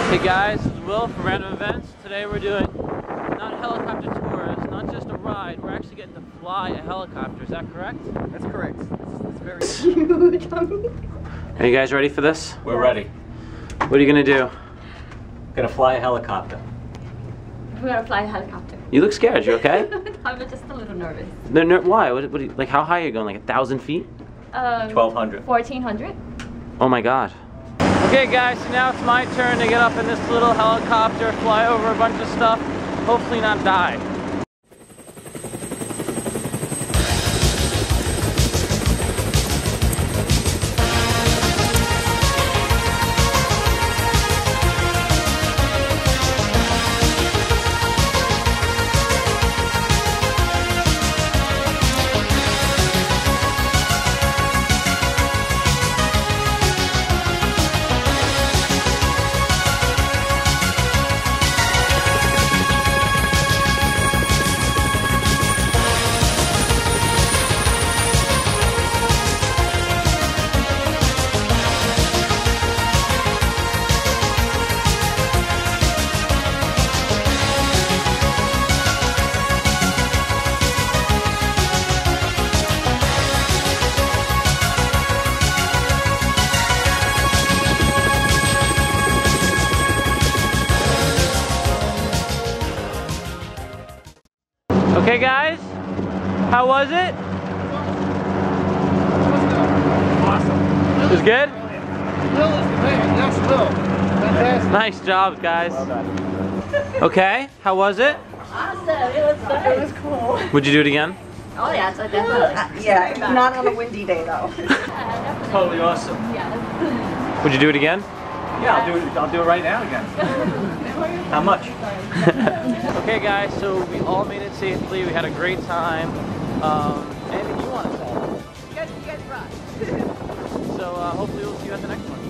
Hey guys, this is Will from Random Events. Today we're doing not helicopter tours, not just a ride, we're actually getting to fly a helicopter, is that correct? That's correct. It's very huge. Are you guys ready for this? We're ready. What are you gonna do? Gonna fly a helicopter. We're gonna fly a helicopter. You look scared, you okay? I'm just a little nervous. Why? What do you, like how high are you going? Like 1,000 feet? 1,200. 1,400. Oh my god. Okay guys, so now it's my turn to get up in this little helicopter, fly over a bunch of stuff, hopefully not die. Okay guys, how was it? Awesome. It was good? Will is the man. Yes, Will. Fantastic. Nice job guys. Well done. Okay, how was it? Awesome. It was cool. Would you do it again? Oh yeah, so definitely. Yeah, not on a windy day though. Totally awesome. Yeah. Would you do it again? Yeah, I'll do it right now again. How much? Okay guys, so we all made it safely, we had a great time. Anything you want to say? You guys rock. So hopefully we'll see you at the next one.